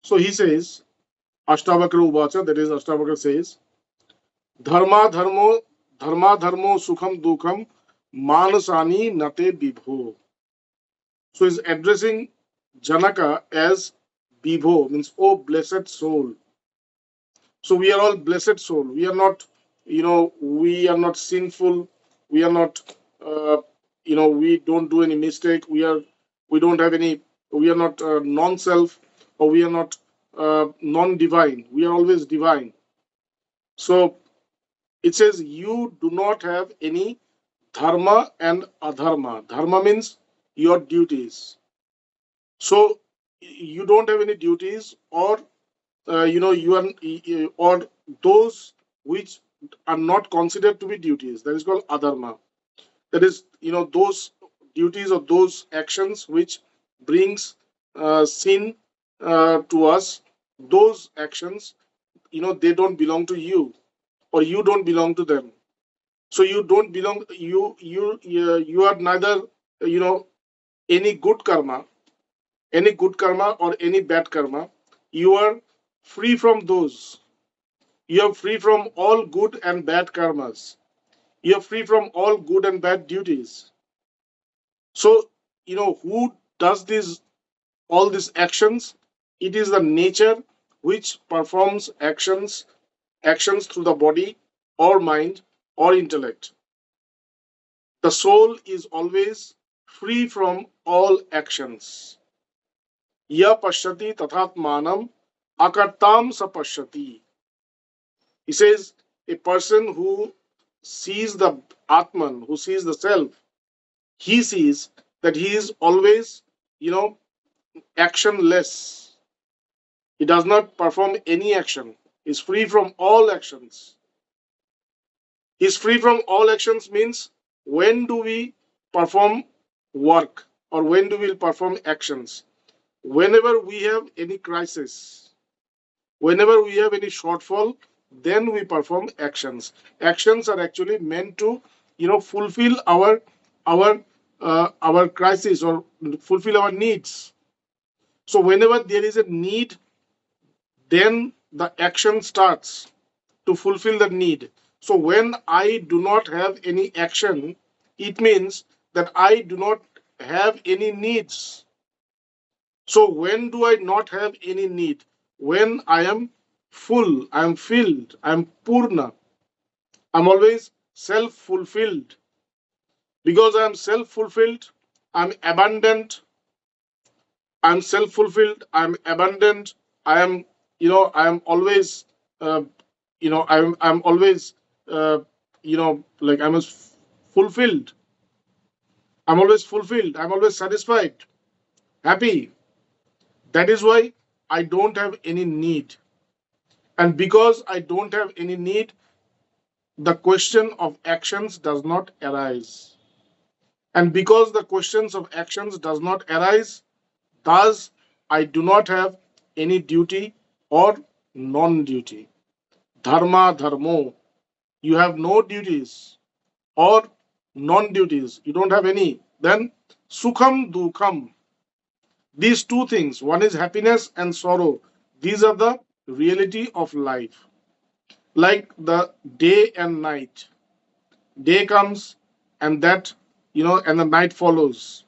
So he says, Astavakra Uvacha, that is, Astavakra says, Dharma Dharmo, Dharma Dharmo Sukham Dukham Manasani Nate Bibho. So he's addressing Janaka as Bibho, means, oh blessed soul. So we are all blessed soul. We are not, we are not sinful. We are not, we don't do any mistake. We don't have any, we are not non-self, or we are not non-divine. We are always divine. So it says you do not have any dharma and adharma. Dharma means your duties. So you don't have any duties, or you are, or those which are not considered to be duties. That is called adharma. That is, those duties or those actions which brings sin to us. Those actions, they don't belong to you, or you don't belong to them. So you don't belong. You are neither, you know, any good karma, or any bad karma. You are free from those. You are free from all good and bad karmas. You are free from all good and bad duties. So, who does this, all these actions? It is the nature which performs actions through the body or mind or intellect. The soul is always free from all actions. Ya pashyati tathatmanam akartam sa pashyati. He says a person who sees the Atman, who sees the self, he sees that he is always, actionless. He does not perform any action. He is free from all actions. He is free from all actions means, when do we perform work, or when do we perform actions? Whenever we have any crisis, whenever we have any shortfall, then we perform actions. Actions are actually meant to, fulfill our crisis, or fulfill our needs. So whenever there is a need, then the action starts to fulfill the need. So when I do not have any action, it means that I do not have any needs. So when do I not have any need? When I am full, I am filled, I am purna. I'm always self-fulfilled. Because I am self-fulfilled, I'm abundant. I'm self-fulfilled, I'm abundant. I am, I am always, I'm always, like I'm fulfilled. I'm always fulfilled. I'm always satisfied, happy. That is why I don't have any need. And because I don't have any need, the question of actions does not arise. And because the questions of actions does not arise, thus I do not have any duty or non-duty. Dharma dharmo. You have no duties or non-duties. You don't have any. Then sukham dukham. These two things, one is happiness and sorrow. These are the reality of life. Like the day and night. Day comes, and that, and the night follows.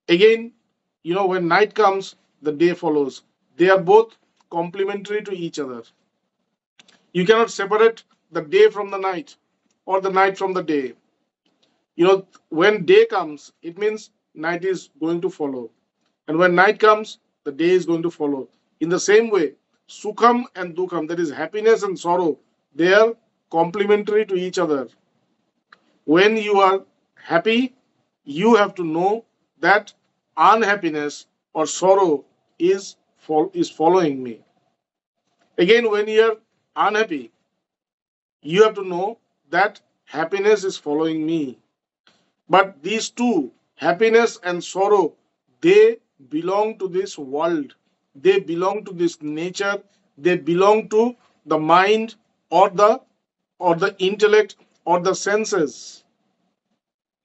Again, when night comes, the day follows. They are both complementary to each other. You cannot separate the day from the night, or the night from the day. When day comes, it means night is going to follow. And when night comes, the day is going to follow. In the same way, sukham and dukham, that is happiness and sorrow, they are complementary to each other. When you are happy, you have to know that unhappiness or sorrow is following me. Again, when you are unhappy, you have to know that happiness is following me. But these two, happiness and sorrow, they belong to this world. They belong to this nature. They belong to the mind, or the intellect, or the senses.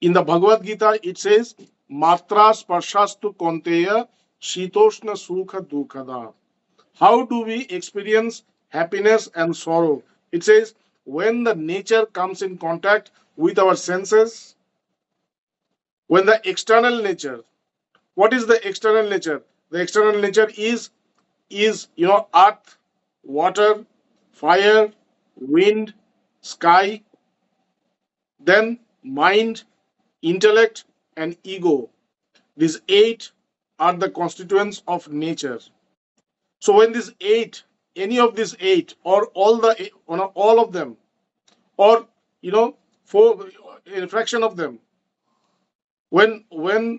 In the Bhagavad Gita, it says, Matra sparshastu konteya shitoshna sukha dukhada. How do we experience happiness and sorrow? It says, when the nature comes in contact with our senses, when the external nature, what is the external nature? The external nature is earth, water, fire, wind, sky, then mind, intellect, and ego. These eight are the constituents of nature. So when these eight, any of these eight, or all of them, or four, a fraction of them, when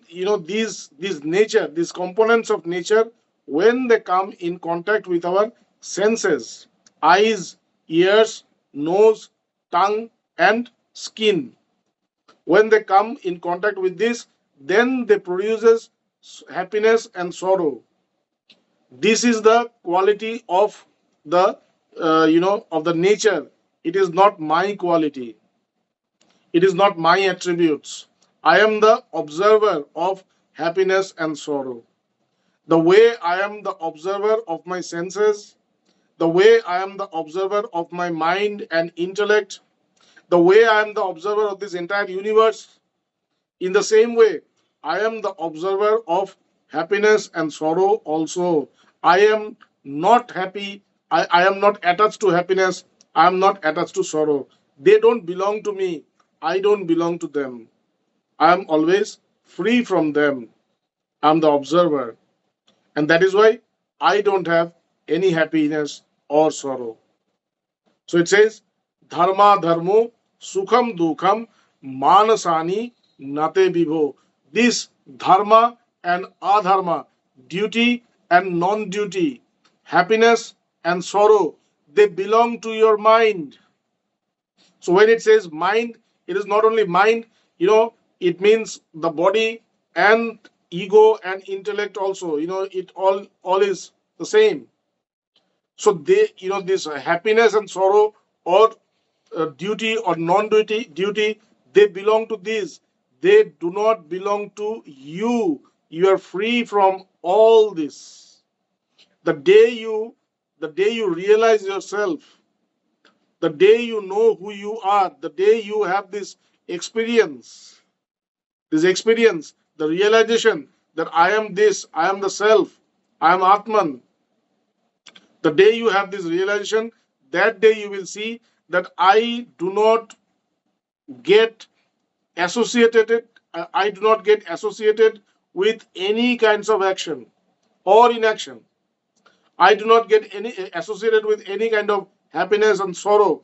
these nature, these components of nature, when they come in contact with our senses, eyes, ears, nose, tongue, and skin, when they come in contact with this, then they produces happiness and sorrow. This is the quality of the of the nature. It is not my quality. It is not my attributes. I am the observer of happiness and sorrow. The way I am the observer of my senses, the way I am the observer of my mind and intellect, the way I am the observer of this entire universe, in the same way, I am the observer of happiness and sorrow also. I am not happy. I am not attached to happiness. I am not attached to sorrow. They don't belong to me. I don't belong to them. I am always free from them. I'm the observer. And that is why I don't have any happiness or sorrow. So it says, Dharma Dharmo Sukham Dukham Manasani Nate Vibho. This dharma and adharma, duty and non duty, happiness and sorrow, they belong to your mind. So when it says mind, it is not only mind, it means the body and ego and intellect also. It all is the same. So this happiness and sorrow, or duty or non-duty, they belong to these. They do not belong to you. You are free from all this. The day you realize yourself, the day you know who you are, the day you have this experience, the realization that I am this, I am the self, I am Atman. The day you have this realization, that day you will see that I do not get associated, I do not get associated with any kinds of action or inaction. I do not get any associated with any kind of happiness and sorrow,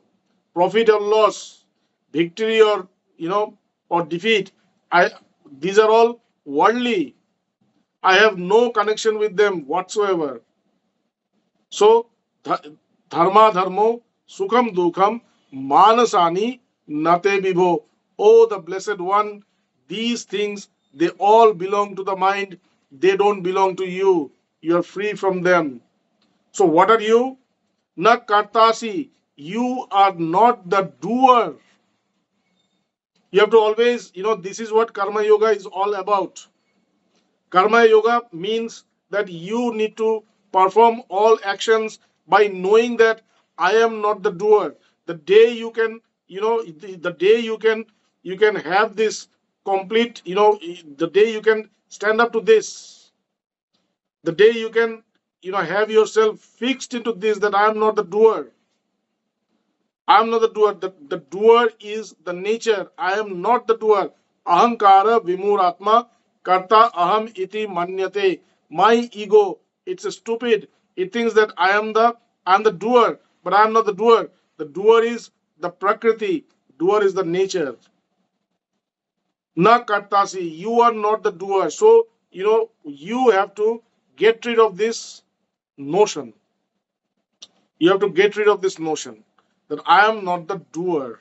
profit or loss, victory or defeat. I These are all worldly. I have no connection with them whatsoever. So dharma dharmo sukham dukham manasani nate vibho. Oh, the blessed one, these things, they all belong to the mind. They don't belong to you. You are free from them. So what are you? Na kartasi. You are not the doer. You have to always, this is what karma yoga is all about. Karma yoga means that you need to perform all actions by knowing that I am not the doer. The day you can, the day you can have this complete, the day you can stand up to this, the day you can, have yourself fixed into this, that I am not the doer. I am not the doer. The doer is the nature. I am not the doer. Ahankara vimuratma karta aham iti manyate. My ego, it's stupid. It thinks that I am the doer, but I am not the doer. The doer is the prakriti. Doer is the nature. Na kartasi. You are not the doer. So, you have to get rid of this notion. You have to get rid of this notion that I am not the doer.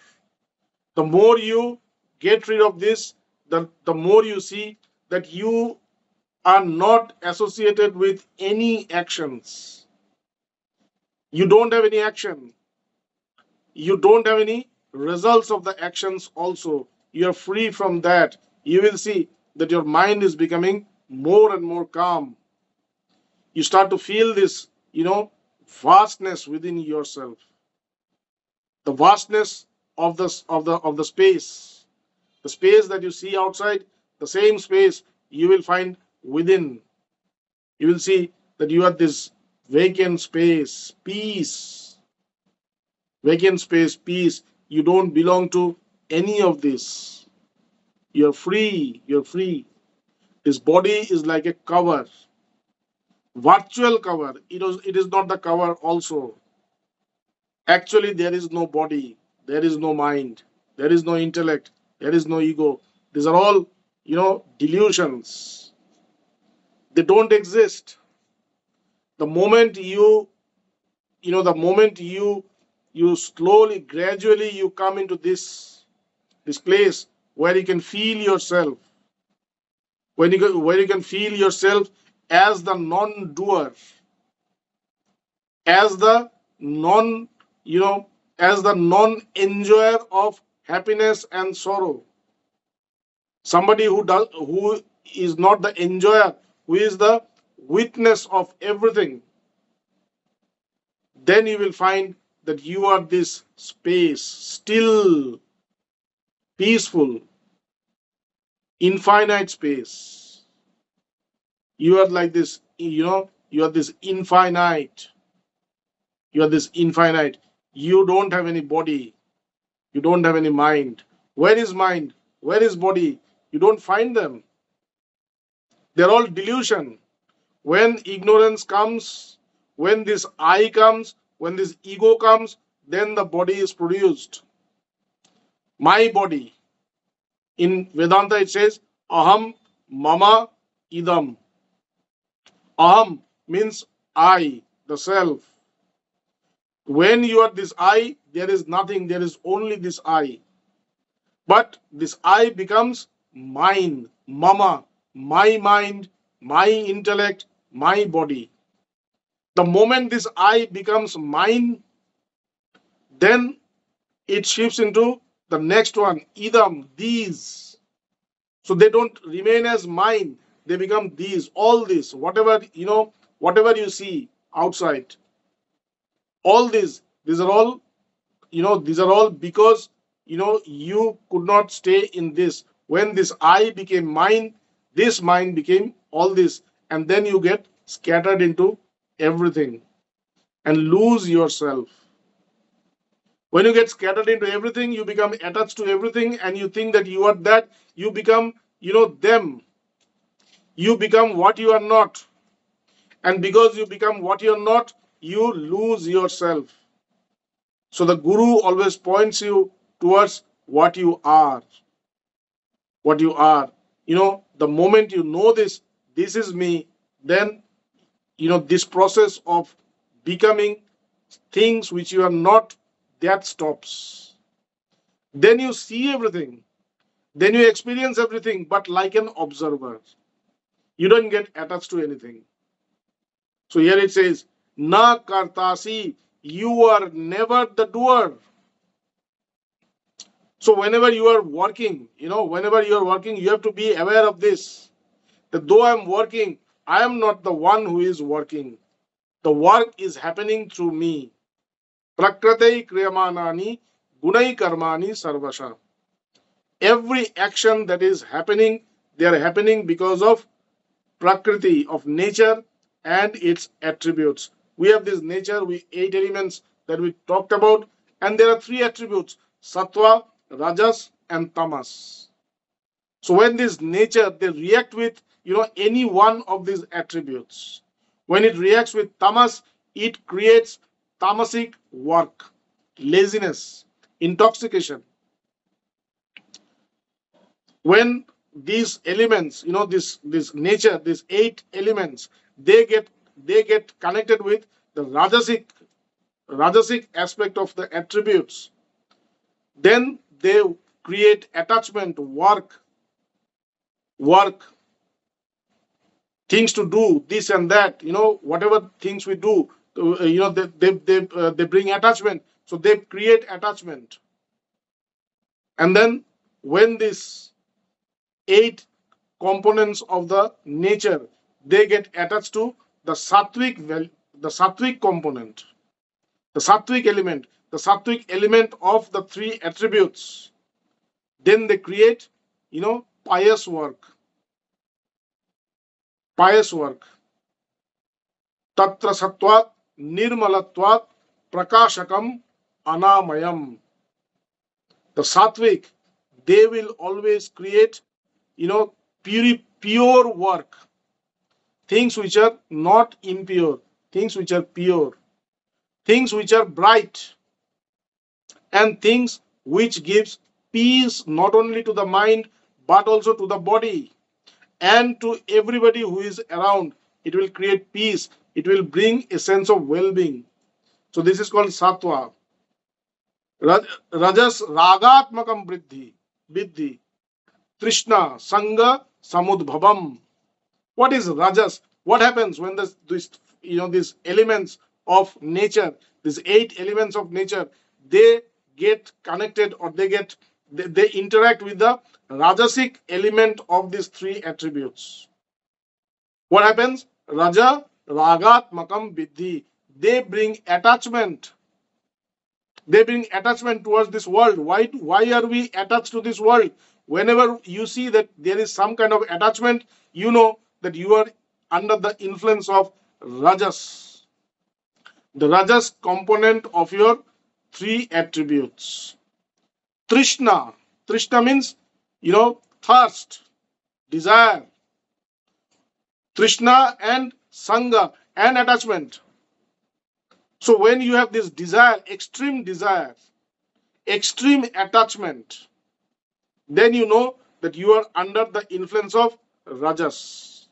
The more you get rid of this, the more you see that you are not associated with any actions. You don't have any action. You don't have any results of the actions also. You are free from that. You will see that your mind is becoming more and more calm. You start to feel this, vastness within yourself, the vastness of the space that you see outside, the same space you will find within. You will see that you are this vacant space, peace, vacant space, peace. You don't belong to any of this. You're free. You're free. This body is like a cover, virtual cover. It is not the cover also. Actually, there is no body, there is no mind, there is no intellect, there is no ego. These are all, delusions. They don't exist. The moment you slowly, gradually, you come into this place where you can feel yourself, where you can feel yourself as the non-doer, as the non, you know, as the non-enjoyer of happiness and sorrow. Somebody who is not the enjoyer, who is the witness of everything. Then you will find that you are this space, still, peaceful, infinite space. You are like this, you are this infinite. You are this infinite. You don't have any body. You don't have any mind. Where is mind? Where is body? You don't find them. They're all delusion. When ignorance comes, when this I comes, when this ego comes, then the body is produced. My body. In Vedanta it says, Aham Mama Idam. Aham means I, the self. When you are this I, there is nothing, there is only this I. But this I becomes mine, Mama, my mind, my intellect, my body. The moment this I becomes mine, then it shifts into the next one, Idam, these. So they don't remain as mine, they become these, all this, whatever you see outside, all these are all, these are all because, you could not stay in this. When this I became mine, this mind became all this, and then you get scattered into everything and lose yourself. When you get scattered into everything, you become attached to everything and you think that you are that. You become, them. You become what you are not. And because you become what you are not, you lose yourself. So the guru always points you towards what you are. What you are. The moment you know this is me, then, this process of becoming things which you are not, that stops. Then you see everything. Then you experience everything, but like an observer. You don't get attached to anything. So here it says, Na kartasi, you are never the doer. So whenever you are working, you have to be aware of this. That though I'm working, I am not the one who is working. The work is happening through me. Prakratei kriyamanani gunai karmani sarvasha. Every action that is happening, they are happening because of prakriti, of nature and its attributes. We have this nature, 8 elements that we talked about, and there are 3 attributes, sattva, rajas, and tamas. So when this nature, they react with, any one of these attributes. When it reacts with tamas, it creates tamasic work, laziness, intoxication. When these elements, this nature, these 8 elements, they get connected with the rajasic aspect of the attributes, then they create attachment, work, things to do, this and that, whatever things we do, they bring attachment. So they create attachment. And then when these 8 components of the nature, they get attached to the the sattvic component, the sattvic element of the three attributes, then they create, pious work. Pious work. Tatra sattvat nirmalatvat prakashakam anamayam. The sattvic, they will always create, pure work. Things which are not impure, things which are pure, things which are bright, and things which gives peace not only to the mind but also to the body and to everybody who is around. It will create peace. It will bring a sense of well-being. So this is called sattva. Rajas ragatmakam vidhi. Trishna sanga samudbhavam. What is rajas? What happens when these elements of nature, these 8 elements of nature, they get connected, or they interact with the rajasic element of these 3 attributes? What happens? Raja ragatmakam vidhi. They bring attachment. They bring attachment towards this world. Why are we attached to this world? Whenever you see that there is some kind of attachment, you know that you are under the influence of rajas, the rajas component of your 3 attributes. Trishna means, thirst, desire. Trishna and sanga and attachment. So when you have this desire, extreme attachment, then you know that you are under the influence of rajas.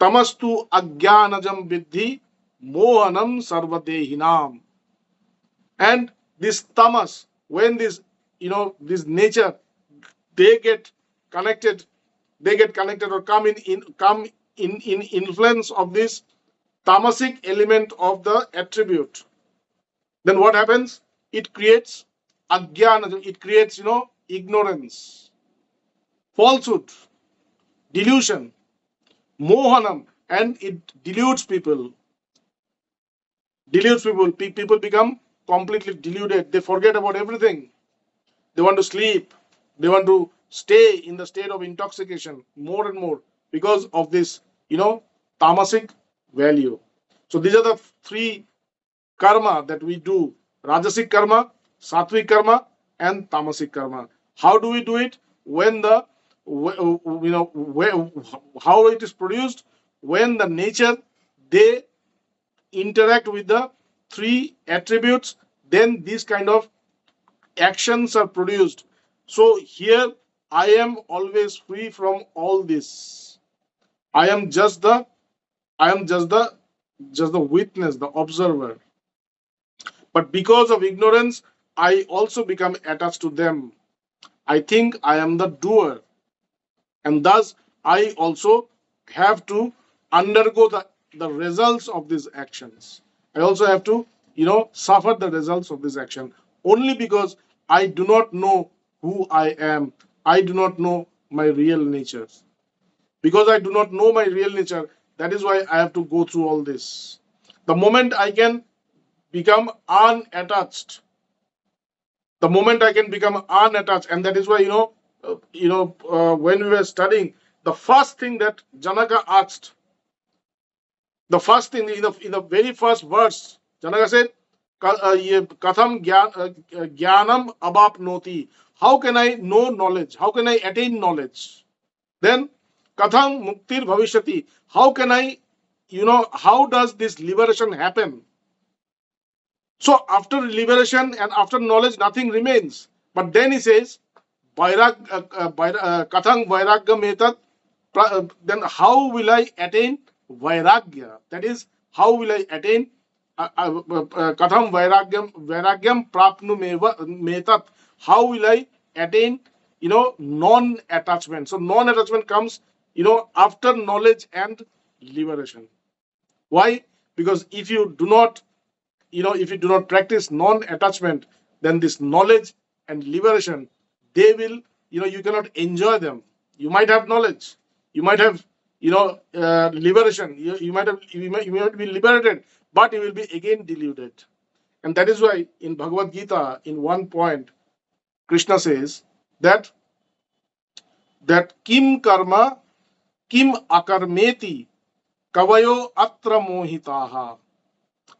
Tamastu agyanajam vidhi mohanam sarvadehinam. And this tamas, when this nature, they get connected or come in influence of this tamasic element of the attribute, then what happens? It creates agyanajam. It creates, ignorance, falsehood, delusion, mohanam, and it deludes people. People become completely deluded. They forget about everything. They want to sleep. They want to stay in the state of intoxication more and more because of this, tamasic value. So these are the 3 karma that we do: rajasic karma, sattvic karma, and tamasic karma. How do we do it? How it is produced? When the nature, they interact with the 3 attributes, then these kind of actions are produced. So here I am always free from all this. I am just the witness, the observer. But because of ignorance, I also become attached to them. I think I am the doer, and thus I also have to undergo the results of these actions. I also have to, suffer the results of this action, only because I do not know who I am. I do not know my real nature. Because I do not know my real nature, that is why I have to go through all this. The moment I can become unattached, and that is why, when we were studying, the first thing that Janaka asked, the first thing in the very first verse, Janaka said, Katham Jnanam Abapnoti. How can I know knowledge? How can I attain knowledge? Then Katham Muktir Bhavishyati. How can I, how does this liberation happen? So after liberation and after knowledge, nothing remains. But then he says, Katham Vairagyam etat. Then how will I attain Vairagya? That is, how will I attain Katham Vairagyam Prapnu metat. How will I attain, non-attachment? So non-attachment comes, after knowledge and liberation. Why? Because if you do not practice non-attachment, then this knowledge and liberation, they will, you cannot enjoy them. You might have knowledge, you might have, liberation. You might be liberated, but you will be again deluded. And that is why in Bhagavad Gita, in one point, Krishna says that kim karma kim akarmeti kavayo atra mohitaha.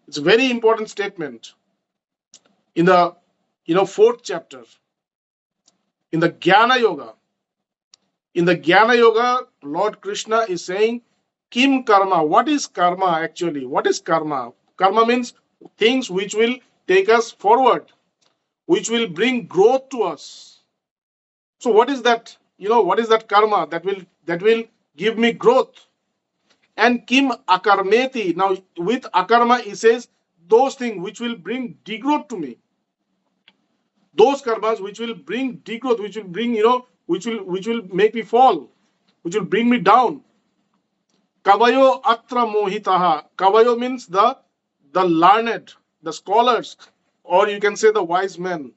It's a very important statement in the fourth chapter in the Jnana Yoga. In the Jnana Yoga, Lord Krishna is saying, Kim karma. What is karma actually? What is karma? Karma means things which will take us forward, which will bring growth to us. So what is that? What is that karma that will give me growth? And kim akarmeti. Now with akarma, he says those things which will bring degrowth to me. Those karmas which will bring degrowth, which will bring, which will make me fall, which will bring me down. Kavayo atra mohitaha. Kavayo means the learned, the scholars, or you can say the wise men.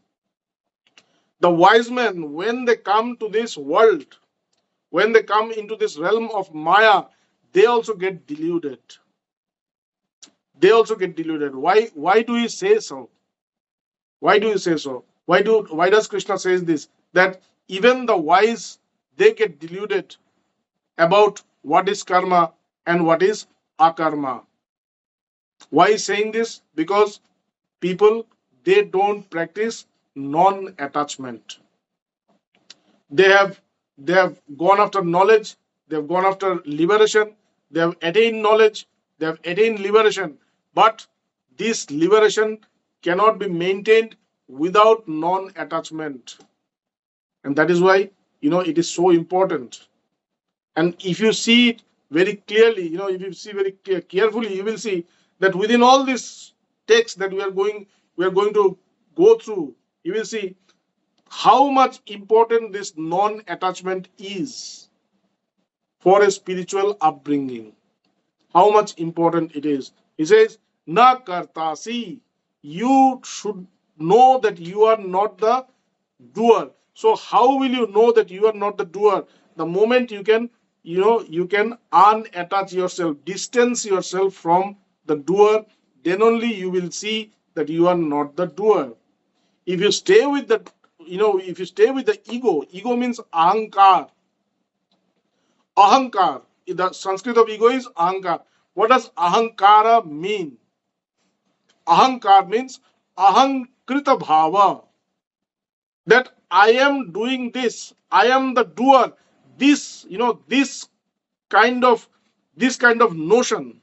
The wise men, when they come to this world, when they come into this realm of Maya, they also get deluded. They also get deluded. Why do you say so? Why do you say so? Why does Krishna says this? That even the wise, they get deluded about what is karma and what is akarma. Why is saying this? Because people, they don't practice non-attachment. They have gone after knowledge, they have gone after liberation, they have attained knowledge, they have attained liberation, but this liberation cannot be maintained without non-attachment. And that is why, it is so important. And if you see it very clearly, if you see very carefully, you will see that within all this text that we are going to go through, you will see how much important this non-attachment is for a spiritual upbringing. How much important it is. He says, na kartasi. You should know that you are not the doer. So how will you know that you are not the doer? The moment you can unattach yourself, distance yourself from the doer, then only you will see that you are not the doer. If you stay with the ego means ahankar. Ahankar. The Sanskrit of ego is ahankar. What does ahankara mean? Ahankar means ahankrita bhava. That I am doing this, I am the doer. This kind of notion,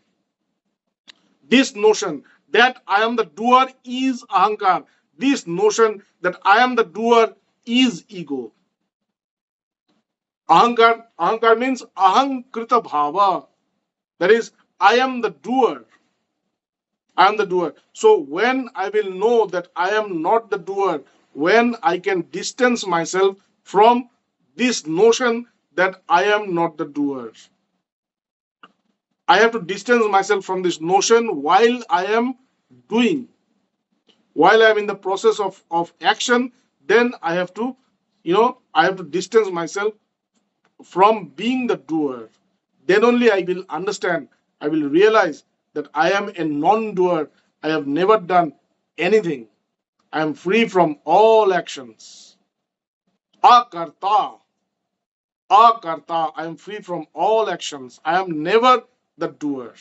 this notion that I am the doer is ahankar. This notion that I am the doer is ego. Ahankar means ahankrita bhava. That is, I am the doer. I am the doer. So when I will know that I am not the doer, when I can distance myself from this notion that I am not the doer. I have to distance myself from this notion while I am doing. While I am in the process of action, then I have to distance myself from being the doer. Then only I will understand, I will realize that I am a non-doer. I have never done anything. I am free from all actions. Akarta. Akarta. I am free from all actions. I am never the doer.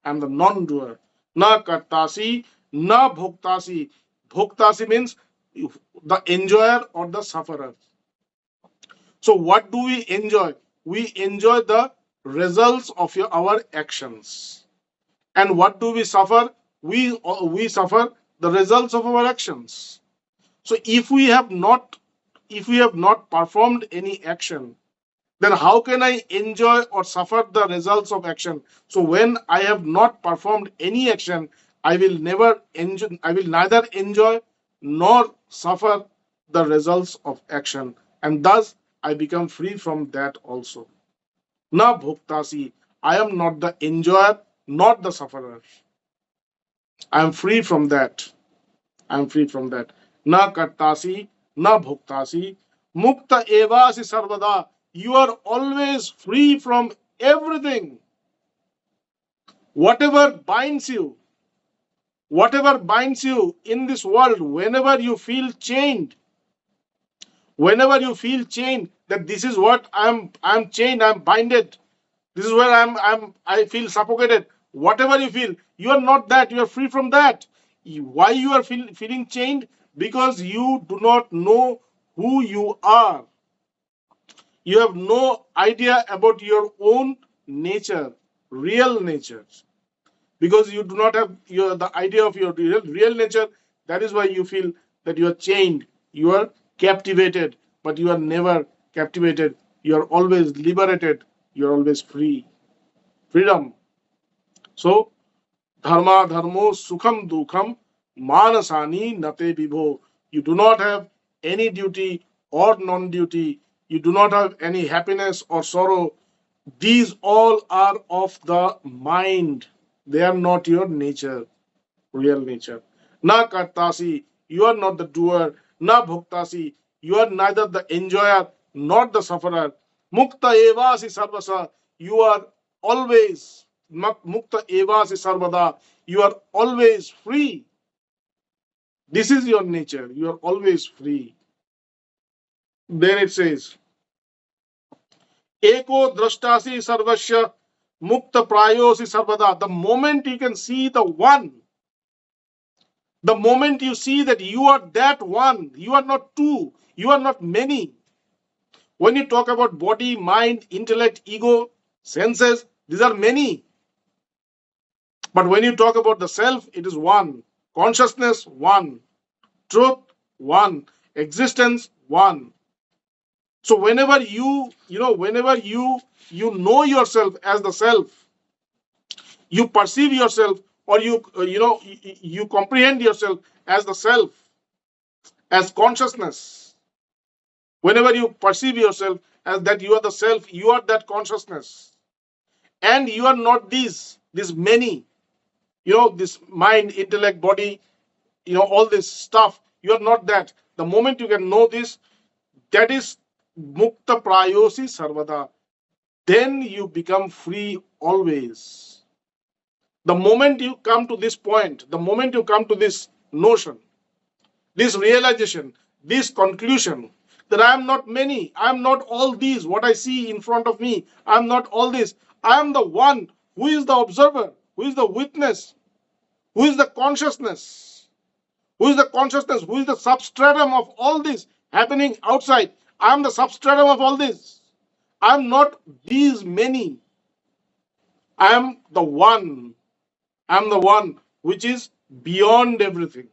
I am the non-doer. Na kartasi, na bhoktasi. Bhoktasi means the enjoyer or the sufferer. So what do we enjoy? We enjoy the results of our actions. And what do we suffer? We suffer the results of our actions. So if we have not performed any action, then how can I enjoy or suffer the results of action? So when I have not performed any action, I will neither enjoy nor suffer the results of action, and thus I become free from that also. Na bhoktasi. I am not the enjoyer, not the sufferer. I am free from that. I am free from that. Na kartasi, na bhoktasi. Mukta evasi sarvada. You are always free from everything. Whatever binds you, whatever binds you in this world, whenever you feel chained, whenever you feel chained, that this is what I'm chained, I'm binded, this is where I feel suffocated. Whatever you feel, you are not that, you are free from that. Why you are feeling chained? Because you do not know who you are. You have no idea about your own nature, real nature. Because you do not have the idea of your real nature, that is why you feel that you are chained, you are captivated, but you are never captivated. You are always liberated, you are always free. Freedom. So, dharma dharmo sukham dukham manasani nate vibho. You do not have any duty or non-duty. You do not have any happiness or sorrow. These all are of the mind. They are not your nature, real nature. Na kartasi, you are not the doer. Na bhoktasi, you are neither the enjoyer nor the sufferer. Mukta evasi sarvasa, you are always mukta evasi sarvada, you are always free. This is your nature, you are always free. Then it says, Eko drashtasi sarvasya mukta prayosi sarvada. The moment you can see the one, the moment you see that you are that one, you are not two, you are not many. When you talk about body, mind, intellect, ego, senses, these are many. But when you talk about the self, it is one. Consciousness, one. Truth, one. Existence, one. So whenever whenever you know yourself as the self, you perceive yourself, or you comprehend yourself as the self, as consciousness. Whenever you perceive yourself as that you are the self, you are that consciousness. And you are not these many, this mind, intellect, body, all this stuff. You are not that. The moment you can know this, that is mukta prayosi sarvada. Then you become free always. The moment you come to this point, the moment you come to this notion, this realization, this conclusion, that I am not many, I am not all these, what I see in front of me, I am not all this. I am the one who is the observer, who is the witness, who is the consciousness, who is the consciousness, who is the substratum of all this happening outside. I am the substratum of all this. I am not these many. I am the one. I am the one which is beyond everything.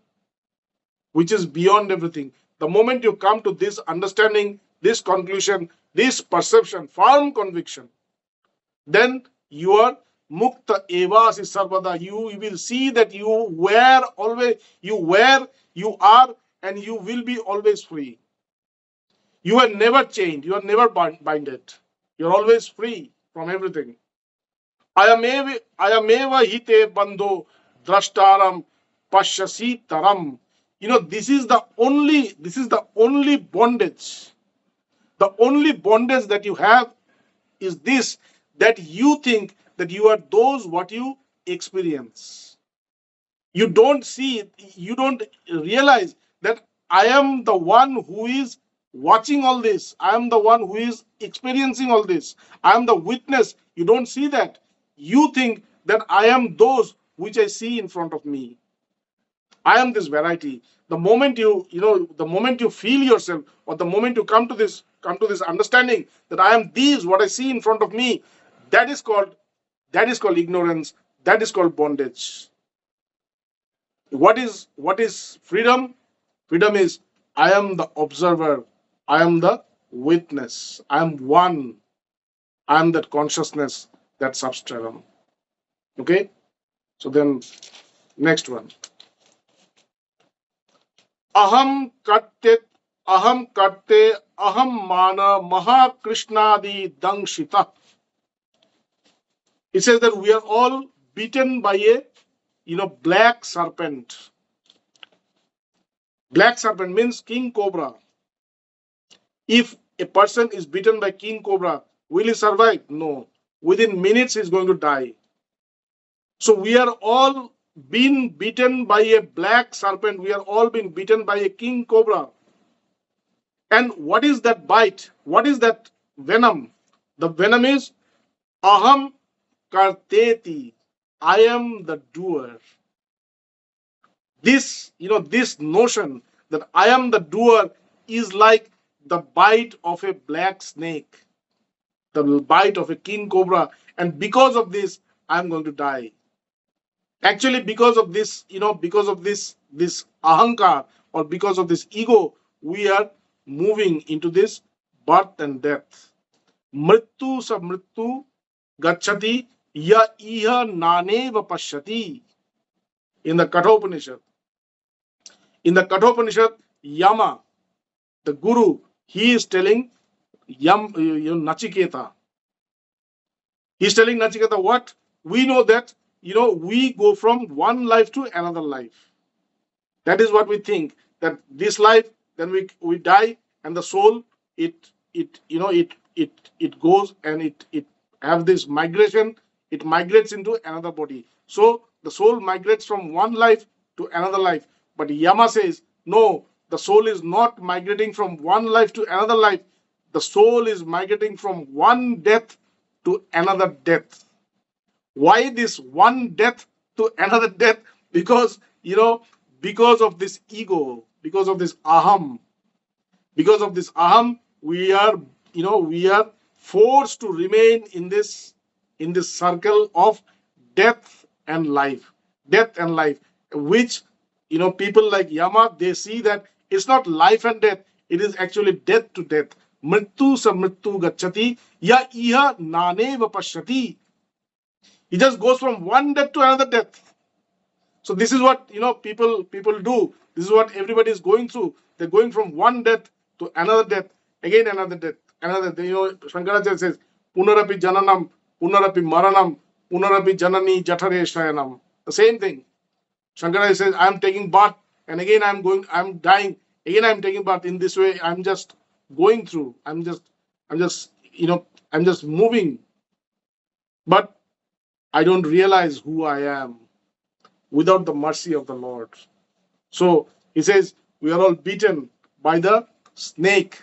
Which is beyond everything. The moment you come to this understanding, this conclusion, this perception, firm conviction, then you are mukta evasi sarvada. You will see that you were always, you are, and you will be always free. You are never chained. You are never binded. You are always free from everything. Ayameva hite bandho drashtaram pashyasi taram. This is the only bondage. The only bondage that you have is this, that you think that you are those what you experience. You don't see it, you don't realize that I am the one who is watching all this. I am the one who is experiencing all this. I am the witness. You don't see that. You think that I am those which I see in front of me. I am this variety. The moment you feel yourself, or the moment you come to this understanding that I am these, what I see in front of me, that is called ignorance. That is called bondage. What is freedom? Freedom is I am the observer. I am the witness. I am one. I am that consciousness, that substratum. Okay? So then, next one. Aham katte, aham mana mahakrishnadi dangshita. It says that we are all beaten by a black serpent. Black serpent means king cobra. If a person is bitten by king cobra, will he survive? No. within minutes he's going to die. So we are all been bitten by a black serpent. We are all been bitten by a king cobra. And what is that bite? What is that venom? The venom is aham karteti. I am the doer. This notion that I am the doer is like the bite of a black snake, the bite of a king cobra. And because of this, I'm going to die. Actually, because of this, because of this ahankar, or because of this ego, we are moving into this birth and death. Mrityu sa mrityu gachati ya iha naneva pashyati. In the Kathopanishad. In the Kathopanishad, Yama, the guru, he is telling Nachiketa. He's telling Nachiketa what? We know that, we go from one life to another life. That is what we think. That this life, then we die, and the soul, it goes and it have this migration. It migrates into another body. So the soul migrates from one life to another life. But Yama says, no, the soul is not migrating from one life to another life. The soul is migrating from one death to another death. Why this one death to another death? Because, because of this ego, because of this aham, we are, we are forced to remain in this circle of death and life, which, people like Yama, they see that it's not life and death, it is actually death to death. Mrityu sa mrityu gachati ya iha naneva pashyati. He just goes from one death to another death. So this is what, people do. This is what everybody is going through. They're going from one death to another death, again another death, another. Shankaracharya says, Punarapi jananam, Punarapi maranam, Punarapi janani jatare shayanam. The same thing. Shankaracharya says, I'm taking birth, and again I'm dying, again I'm taking birth. In this way, I'm just going through. I'm just moving. But I don't realize who I am without the mercy of the Lord. So he says, we are all beaten by the snake,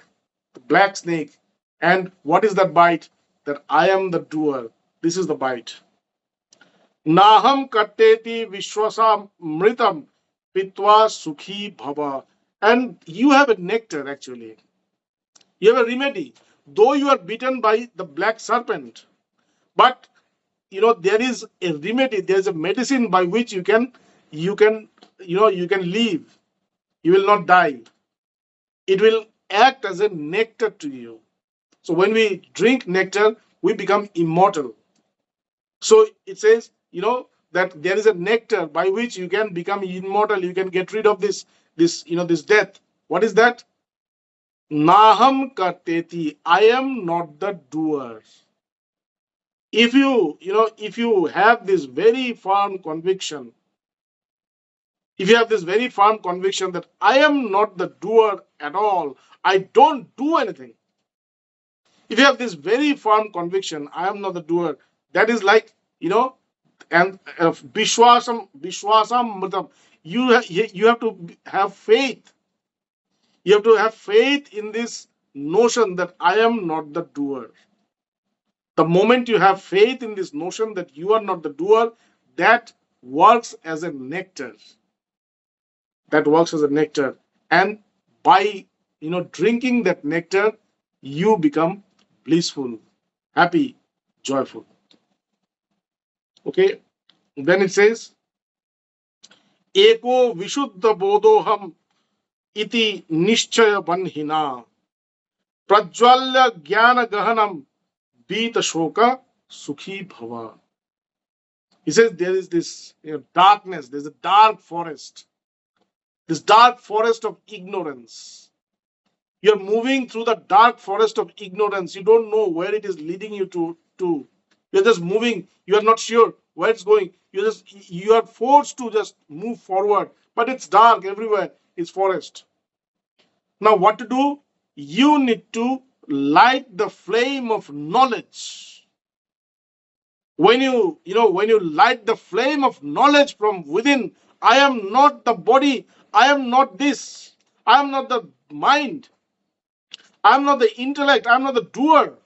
the black snake. And what is that bite? That I am the doer. This is the bite. Naham katteti vishwasam mritam pitva sukhi bhava. And you have a nectar, actually. You have a remedy. Though you are bitten by the black serpent, but there is a remedy, there is a medicine by which you can live. You will not die. It will act as a nectar to you. So when we drink nectar, we become immortal. So it says, that there is a nectar by which you can become immortal. You can get rid of this death. What is that? Naham karteti. I am not the doer. If you have this very firm conviction, that I am not the doer at all, I don't do anything. If you have this very firm conviction, I am not the doer, that is like, and vishwasam mritam. You have to have faith. You have to have faith in this notion that I am not the doer. The moment you have faith in this notion that you are not the doer, that works as a nectar. And by drinking that nectar, you become blissful, happy, joyful. Okay. Then it says, Eko vishuddha bodoham iti nishchaya banhina prajwalya jnana gahanam Beat Ashoka Sukhi Bhava. He says there is this darkness, there's a dark forest, this dark forest of ignorance. You're moving through the dark forest of ignorance. You don't know where it is leading you to. You're just moving. You are not sure where it's going. You are forced to just move forward. But it's dark everywhere. It's forest. Now what to do? You need to light the flame of knowledge. When when you light the flame of knowledge from within, I am not the body, I am not this, I am not the mind, I am not the intellect, I am not the doer,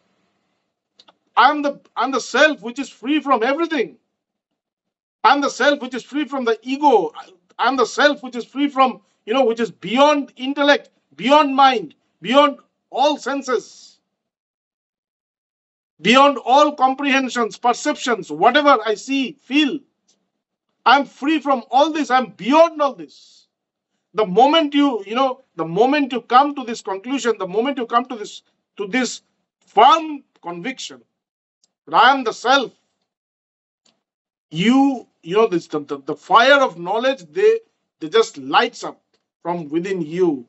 I'm the self which is free from everything. I'm the self which is free from the ego. I'm the self which is free from, which is beyond intellect, beyond mind, beyond all senses, beyond all comprehensions, perceptions, whatever I see, feel. I'm free from all this. I'm beyond all this. The moment the moment you come to this conclusion, the moment you come to this firm conviction that I am the self, this the fire of knowledge, they just lights up from within you.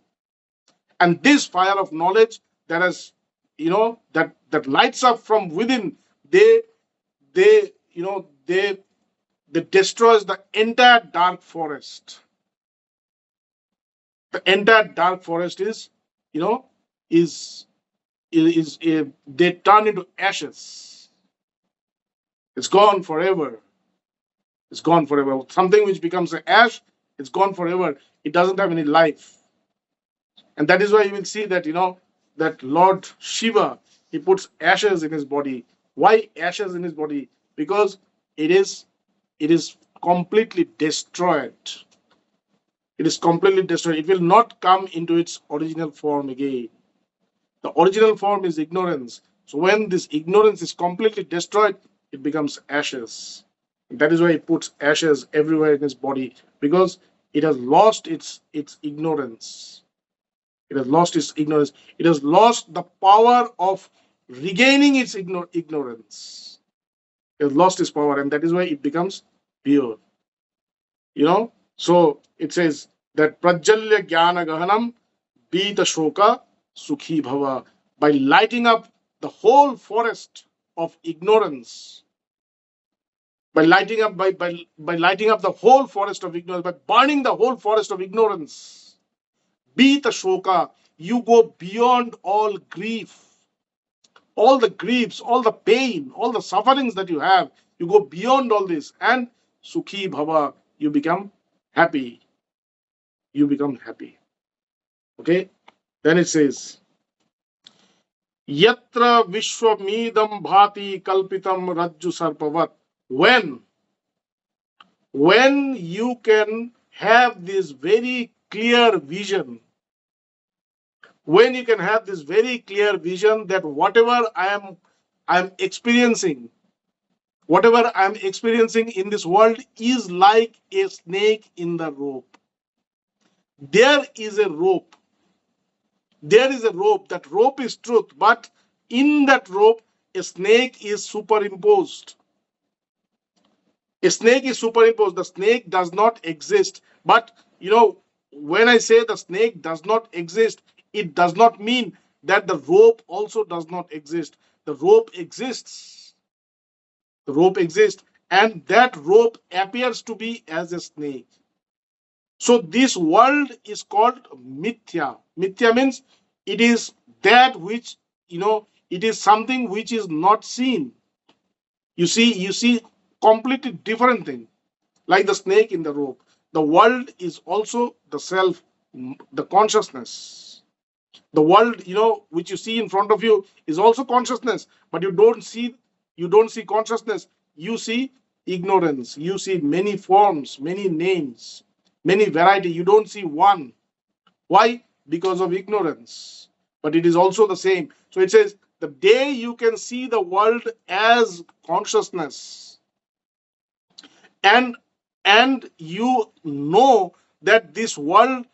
And this fire of knowledge that has that lights up from within, they you know they destroys the entire dark forest. The entire dark forest is you know is they turn into ashes. It's gone forever. It's gone forever. Something which becomes an ash, it's gone forever. It doesn't have any life. And that is why you will see that, that Lord Shiva, he puts ashes in his body. Why ashes in his body? Because it is it is completely destroyed. It is completely destroyed. It will not come into its original form again. The original form is ignorance. So when this ignorance is completely destroyed, it becomes ashes. That is why it puts ashes everywhere in his body, because it has lost its ignorance. It has lost its ignorance. It has lost the power of regaining its ignorance. It has lost its power, and that is why it becomes pure. So it says that Prajalya Jnana Gahanam Bita Shoka Sukhi Bhava. By lighting up the whole forest of ignorance, by lighting up the whole forest of ignorance, by burning the whole forest of ignorance, Bita Shoka, you go beyond all grief, all the griefs, all the pain, all the sufferings that you have. You go beyond all this, and Sukhi Bhava, you become happy. You become happy. Okay? Then it says, Yatra Vishwamidam Bhati Kalpitam Rajju Sarpavat. When you can have this very clear vision, when you can have this very clear vision that whatever I'm experiencing, whatever I'm experiencing in this world is like a snake in the rope. There is a rope. There is a rope. That rope is truth, but in that rope, a snake is superimposed. A snake is superimposed. The snake does not exist. But, when I say the snake does not exist, it does not mean that the rope also does not exist. The rope exists. The rope exists. And that rope appears to be as a snake. So this world is called mithya. Mithya means it is that which, it is something which is not seen. You see completely different thing, like the snake in the rope. The world is also the self, the consciousness. The world, which you see in front of you is also consciousness, but you don't see consciousness. You see ignorance. You see many forms, many names, many variety. You don't see one. Why? Because of ignorance. But it is also the same. So it says, the day you can see the world as consciousness, and you know that this world,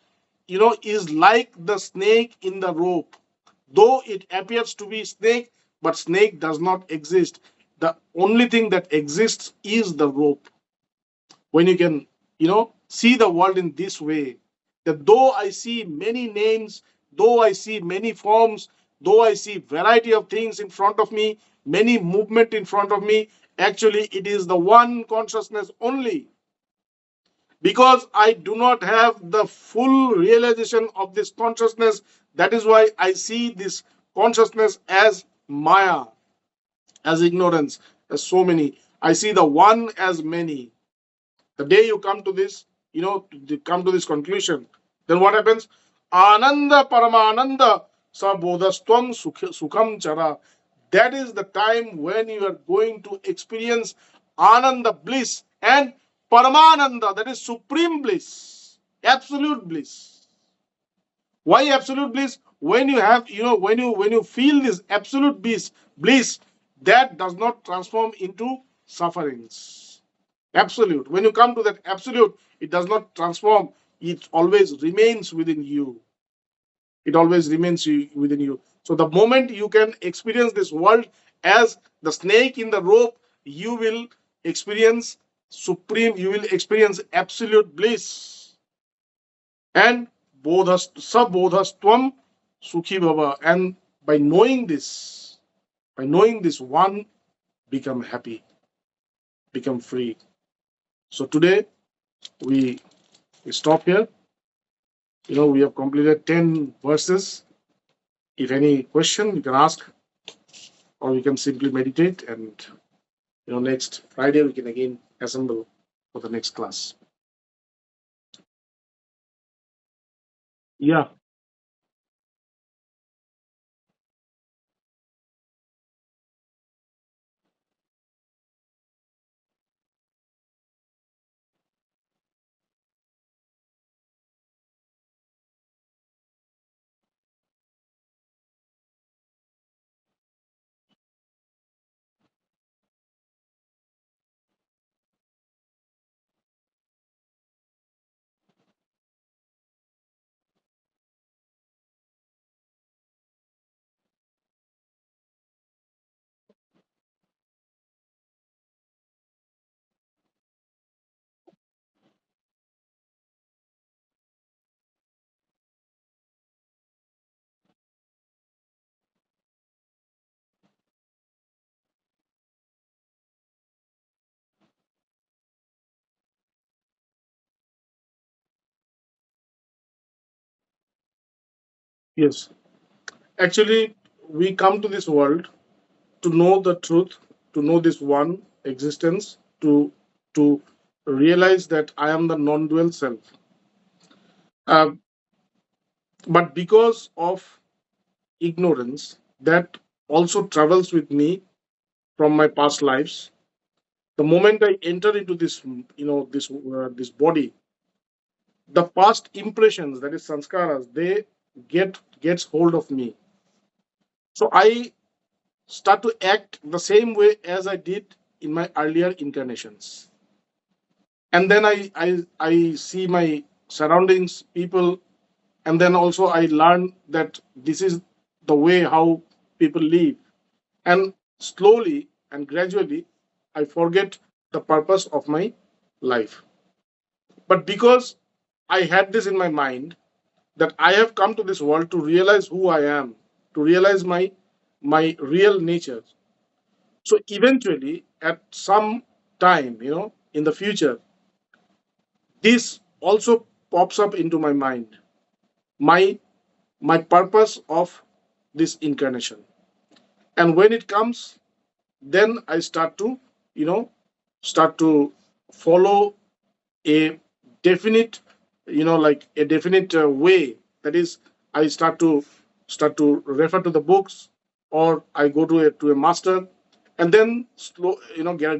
is like the snake in the rope. Though it appears to be snake, but snake does not exist. The only thing that exists is the rope. When you can, see the world in this way, that though I see many names, though I see many forms, though I see variety of things in front of me, many movement in front of me, actually it is the one consciousness only. Because I do not have the full realization of this consciousness, that is why I see this consciousness as Maya, as ignorance, as so many. I see the one as many. The day you come to this, come to this conclusion, then what happens? Ananda Paramananda Sabodhastvam Sukham Chara. That is the time when you are going to experience Ananda bliss and Paramananda, that is supreme bliss, absolute bliss. Why absolute bliss? When you have, when you feel this absolute bliss, that does not transform into sufferings. Absolute. When you come to that absolute, it does not transform. It always remains within you. It always remains within you. So the moment you can experience this world as the snake in the rope, you will experience supreme. You will experience absolute bliss. And sabodhastvam sukhi bhava. And by knowing this one, become happy, become free. So today we stop here. We have completed 10 verses. If any question, you can ask, or we can simply meditate. And next Friday we can again assemble for the next class. Yeah. Yes. Actually, we come to this world to know the truth, to know this one existence, to realize that I am the non-dual self. Uh, but because of ignorance that also travels with me from my past lives, the moment I enter into this body, the past impressions, that is sanskaras, they gets hold of me. So I start to act the same way as I did in my earlier incarnations. And then I see my surroundings, people, and then also I learn that this is the way how people live. And slowly and gradually, I forget the purpose of my life. But because I had this in my mind, that I have come to this world to realize who I am, to realize my real nature. So eventually, at some time, in the future, this also pops up into my mind. My my purpose of this incarnation. And when it comes, then I you know, start to follow a definite, like a definite way. That is, I start to refer to the books, or I go to a master, and then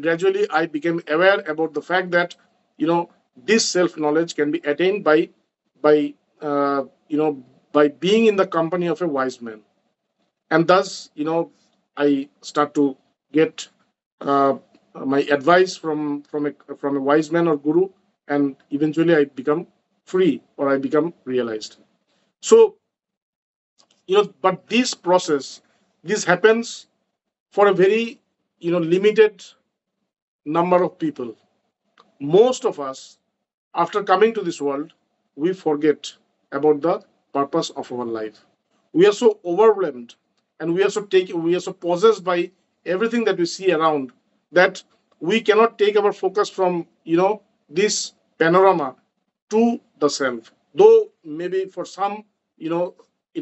gradually I became aware about the fact that this self knowledge can be attained by uh, you know by being in the company of a wise man. And thus I start to get uh, my advice from a wise man or guru, and eventually I become free, or I become realized. So but this process, this happens for a very limited number of people. Most of us, after coming to this world, we forget about the purpose of our life. We are so overwhelmed, and we are so possessed by everything that we see around, that we cannot take our focus from this panorama to the self. Though maybe for some, you know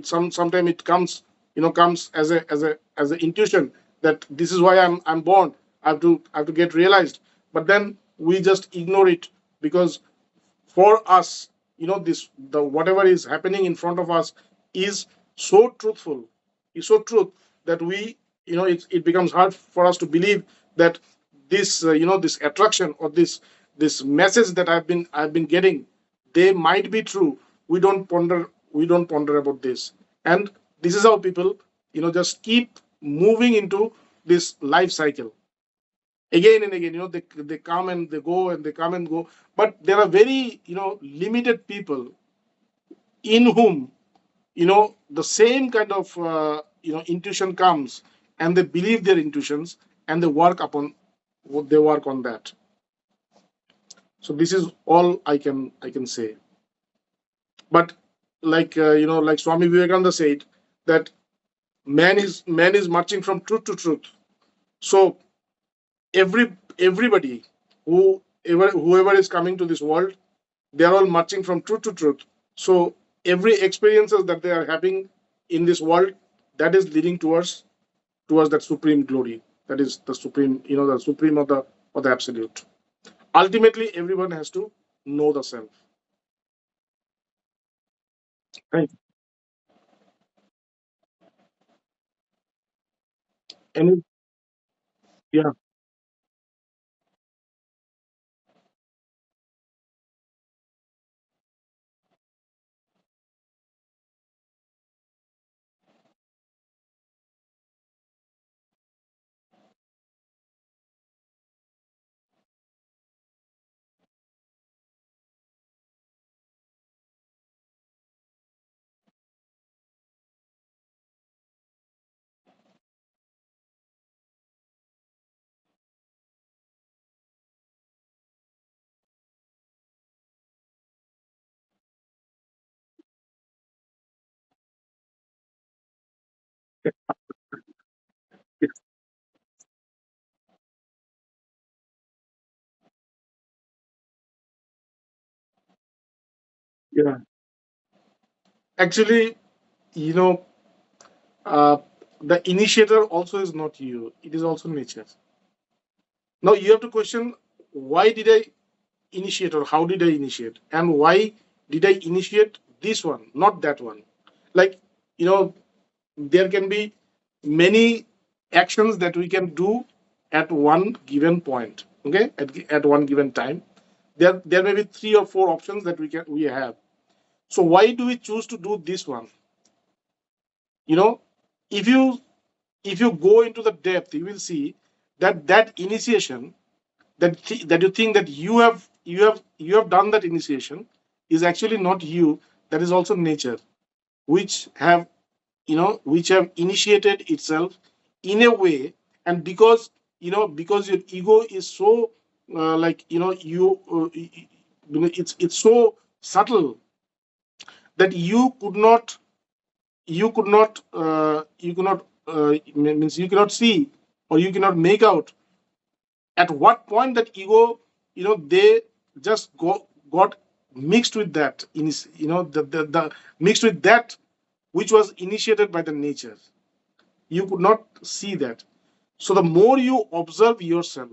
sometimes it comes as a intuition that this is why I'm born. have to get realized. But then we just ignore it, because for us, this the whatever is happening in front of us is so truthful, is so truth, that we, it becomes hard for us to believe that this, this attraction, or this message that I've been getting, they might be true. We don't ponder about this. And this is how people, just keep moving into this life cycle again and again. They come and they go, and they come and go. But there are very, limited people in whom, the same kind of, intuition comes, and they believe their intuitions, and they work on that. So this is all I can say. But like, like Swami Vivekananda said, that man is marching from truth to truth. So everybody, whoever is coming to this world, they are all marching from truth to truth. So every experiences that they are having in this world, that is leading towards that supreme glory. That is the supreme, the supreme of the absolute. Ultimately, everyone has to know the self. Right. And yeah, yeah. Actually, you know, uh, the initiator also is not you. It is also nature. Now you have to question, why did I initiate, or how did I initiate, and why did I initiate this one, not that one? Like, you know, there can be many actions that we can do at one given point. Okay, at one given time, there may be three or four options that we have. So why do we choose to do this one? You know, if you if you go into the depth, you will see that initiation, that you think that you have done that initiation, is actually not you. That is also nature, which have, which have initiated itself in a way. And because your ego is so, like, it's so subtle, that means you cannot see, or you cannot make out at what point that ego, they just got mixed with that, the mixed with that which was initiated by the nature. You could not see that. So the more you observe yourself,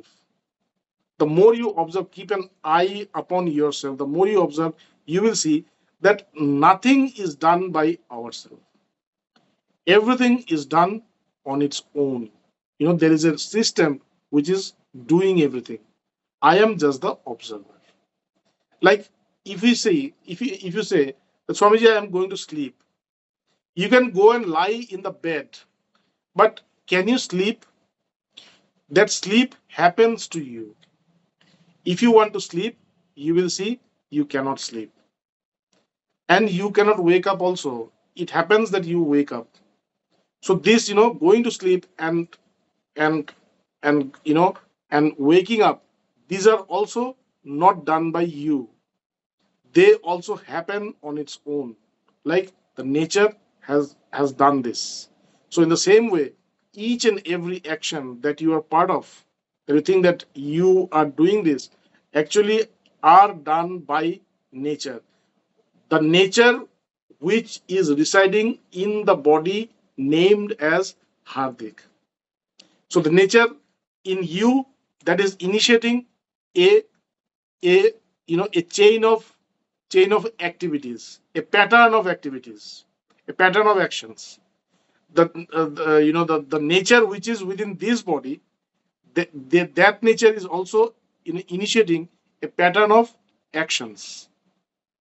the more you observe, keep an eye upon yourself, the more you observe, you will see that nothing is done by ourselves. Everything is done on its own. There is a system which is doing everything. I am just the observer. Like, if you say that, Swamiji, I am going to sleep, you can go and lie in the bed, but can you sleep? That sleep happens to you. If you want to sleep, you will see you cannot sleep, and you cannot wake up also. It happens that you wake up. So this, going to sleep and and and waking up, these are also not done by you. They also happen on its own, like the nature has done this. So in the same way, each and every action that you are part of, everything that you are doing this, actually are done by nature. The nature which is residing in the body named as Hardik. So the nature in you that is initiating a a a chain of activities, a pattern of activities, a pattern of actions. The nature which is within this body, that nature is also initiating a pattern of actions.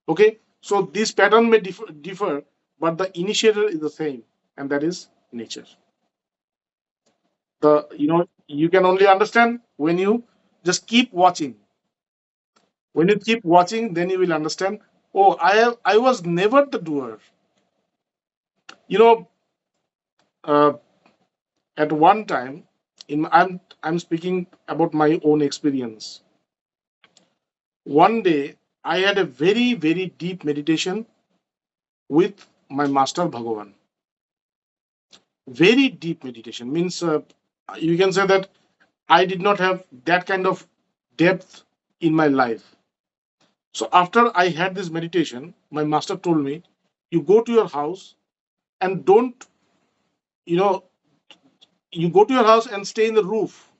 Okay, so this pattern may differ, but the initiator is the same, and that is nature. You can only understand when you just keep watching. When you keep watching, then you will understand. Oh, I was never the doer. You know, uh, at one time, I'm speaking about my own experience. One day, I had a very very deep meditation with my master Bhagavan. Very deep meditation means, you can say that I did not have that kind of depth in my life. So after I had this meditation, my master told me, you go to your house and don't, you know, you go to your house and stay in the roof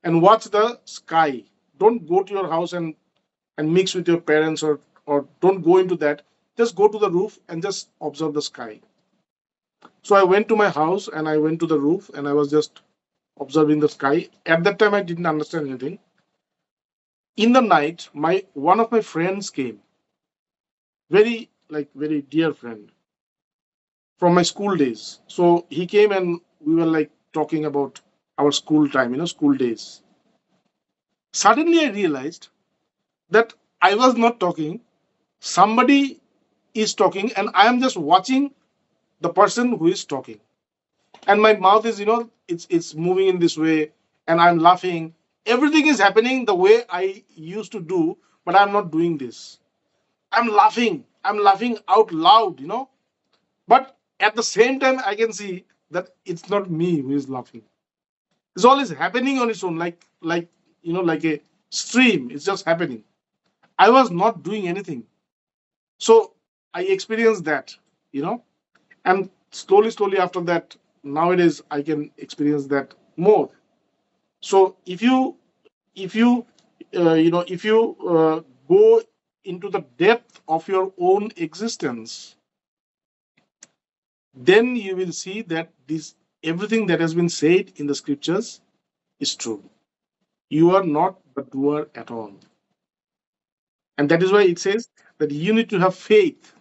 and watch the sky. Don't go to your house and mix with your parents, or don't go into that. Just go to the roof and just observe the sky. So I went to my house and I went to the roof and I was just observing the sky. At that time, I didn't understand anything. In the night, my one of my friends came, very dear friend from my school days. So he came and we were like talking about our school time, school days. Suddenly, I realized that I was not talking. Somebody is talking, and I am just watching the person who is talking. And my mouth is, it's moving in this way, and I'm laughing. Everything is happening the way I used to do, but I'm not doing this. I'm laughing. I'm laughing out loud. But at the same time, I can see that it's not me who is laughing. It's always happening on its own, like a stream. It's just happening. I was not doing anything. So I experienced that, you know, and slowly after that, nowadays I can experience that more. So if you go into the depth of your own existence, then you will see that this everything that has been said in the scriptures is true. You are not the doer at all, and that is why it says that you need to have faith.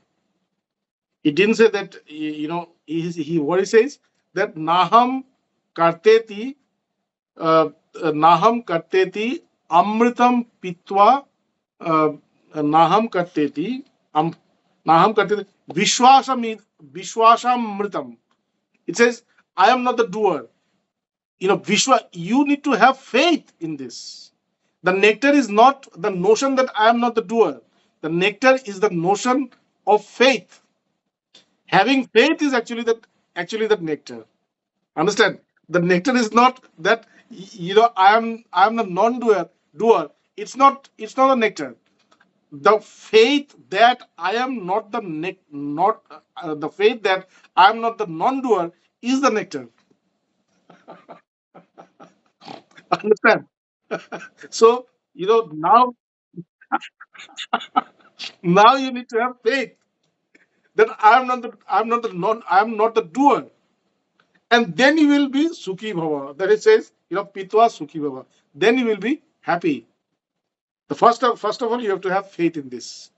It didn't say that, he what he says, that uh, naham karteti amritam pitva, uh, naham karteti am, naham karteti vishwasamritam. It says, I am not the doer. Vishwa, you need to have faith in this. The nectar is not the notion that I am not the doer. The nectar is the notion of faith. Having faith is actually that nectar. Understand? The nectar is not that, I am the non-doer. It's not a nectar. The faith that I am not the not the faith that I am not the non-doer is the nectar. Understand? So, now you need to have faith that I'm not the doer, and then you will be sukhi bhava. That it says, pitva sukhi bhava. Then you will be happy. The first of all, you have to have faith in this.